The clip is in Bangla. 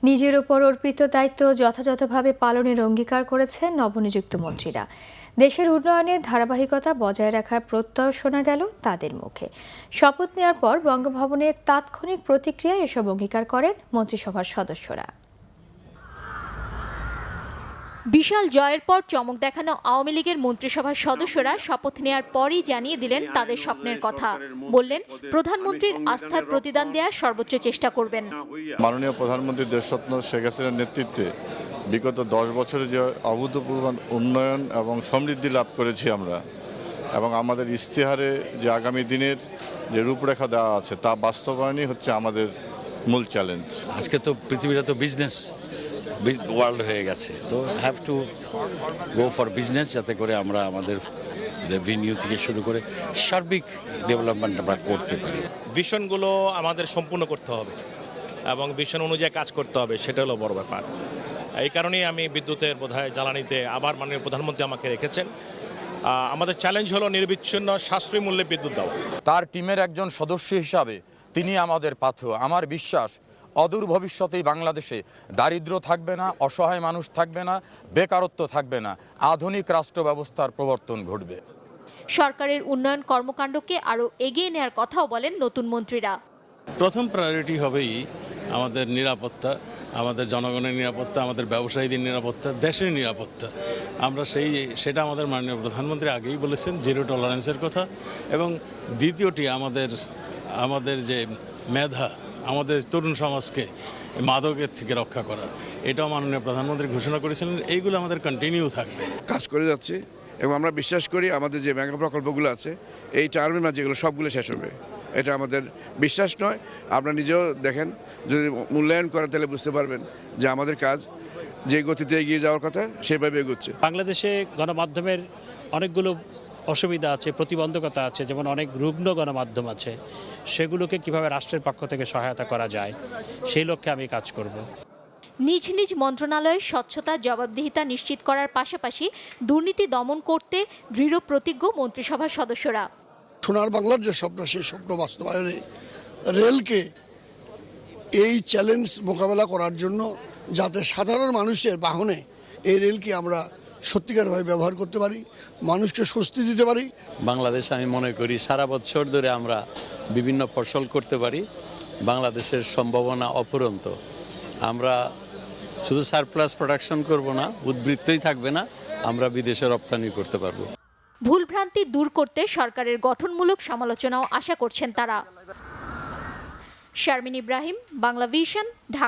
নিজের ওপর অর্পিত দায়িত্ব যথাযথভাবে পালনের অঙ্গীকার করেছেন নবনিযুক্ত মন্ত্রীরা। দেশের উন্নয়নের ধারাবাহিকতা বজায় রাখার প্রত্যয় শোনা গেল তাদের মুখে। শপথ নেওয়ার পর বঙ্গভবনে তাৎক্ষণিক প্রতিক্রিয়ায় এসব অঙ্গীকার করেন মন্ত্রিসভার সদস্যরা। বিশাল জয়ের পর চমক দেখানো আওয়ামী লীগের মন্ত্রিসভার সদস্যরা শপথ নেওয়ার পরই জানিয়ে দিলেন তাদের স্বপ্নের কথা। বললেন, প্রধানমন্ত্রীর আস্থার প্রতিদান দেওয়ার সর্বোচ্চ চেষ্টা করবেন। মাননীয় প্রধানমন্ত্রী দেশরত্ন শেখ হাসিনার নেতৃত্বে বিগত 10 বছরে যে অভূতপূর্ব উন্নয়ন এবং সমৃদ্ধি লাভ করেছি আমরা, এবং আমাদের ইশতেহারে যে আগামী দিনের যে রূপরেখা দেওয়া আছে তা বাস্তবায়নই হচ্ছে আমাদের মূল চ্যালেঞ্জ। আজকে তো পৃথিবীটা তো বিজনেস ওয়ার্ল্ড হয়ে গেছে, তো have to go for business, যাতে করে আমরা আমাদের রেভিনিউ থেকে শুরু করে সার্বিক ডেভেলপমেন্ট আমরা করতে পারি। ভিশনগুলো আমাদের সম্পূর্ণ করতে হবে এবং ভিশন অনুযায়ী কাজ করতে হবে, সেটা হলো বড় ব্যাপার। এই কারণেই আমি বিদ্যুতের বোধহয় জ্বালানিতে আবার মাননীয় প্রধানমন্ত্রী আমাকে রেখেছেন। আমাদের চ্যালেঞ্জ হলো নির্বিচ্ছিন্ন সাশ্রয়ী মূল্যে বিদ্যুৎ দেওয়া। তার টিমের একজন সদস্য হিসাবে তিনি আমাদের পাথেয়। আমার বিশ্বাস, অদূর ভবিষ্যতেই বাংলাদেশে দারিদ্র্য থাকবে না, অসহায় মানুষ থাকবে না, বেকারত্ব থাকবে না, আধুনিক রাষ্ট্র ব্যবস্থার প্রবর্তন ঘটবে। সরকারের উন্নয়ন কর্মকাণ্ডকে আরও এগিয়ে নেওয়ার কথাও বলেন নতুন মন্ত্রীরা। প্রথম প্রায়োরিটি হবেই আমাদের নিরাপত্তা, আমাদের জনগণের নিরাপত্তা, আমাদের ব্যবসায়ীদের নিরাপত্তা, দেশের নিরাপত্তা। আমরা সেটা আমাদের মাননীয় প্রধানমন্ত্রী আগেই বলেছেন, জিরো টলারেন্সের কথা। এবং দ্বিতীয়টি আমাদের যে মেধা, আমাদের তরুণ সমাজকে মাদকের থেকে রক্ষা করা, এটাও মাননীয় প্রধানমন্ত্রী ঘোষণা করেছিলেন। এইগুলো আমাদের কন্টিনিউ থাকবে। কাজ করে যাচ্ছে এবং আমরা বিশ্বাস করি আমাদের যে মেগা প্রকল্পগুলো আছে এই টার্মের মাঝে এগুলো সবগুলো শেষ হবে। এটা আমাদের বিশ্বাস নয়, আপনারা নিজেও দেখেন, যদি মূল্যায়ন করেন তাহলে বুঝতে পারবেন যে আমাদের কাজ যে গতিতে এগিয়ে যাওয়ার কথা সেভাবে এগোচ্ছে। বাংলাদেশে গণমাধ্যমের অনেকগুলো অসুবিধা আছে, প্রতিবন্ধকতা আছে, যেমন অনেক রুগ্ন গণমাধ্যম আছে। সেগুলোকে কিভাবে রাষ্ট্রের পক্ষ থেকে সহায়তা করা যায়, সেই লক্ষ্যে আমি কাজ করব। নিজ নিজ মন্ত্রণালয়ের স্বচ্ছতা, জবাবদিহিতা নিশ্চিত করার পাশাপাশি দুর্নীতি দমন করতে দৃঢ় প্রতিজ্ঞ মন্ত্রিসভার সদস্যরা। সোনার বাংলার যে স্বপ্ন, সেই স্বপ্ন বাস্তবায়নে রেলকে এই চ্যালেঞ্জ মোকাবেলা করার জন্য, যাতে সাধারণ মানুষের বাহনে এই রেলকে আমরা সত্যিকারভাবে ব্যবহার করতে পারি, মানুষকে স্বস্তি দিতে পারি। বাংলাদেশ, আমি মনে করি সারা বছর ধরে আমরা বিভিন্ন ফসল করতে পারি। বাংলাদেশের সম্ভাবনা অফুরন্ত। আমরা শুধু সারপ্লাস প্রোডাকশন করব না, উদ্বৃত্তই থাকবে না, আমরা বিদেশে রপ্তানি করতে পারবো। ভুলভ্রান্তি দূর করতে সরকারের গঠনমূলক সমালোচনাও আশা করছেন তারা। শারমিন ইব্রাহিম, বাংলা ভিশন, ঢাকা।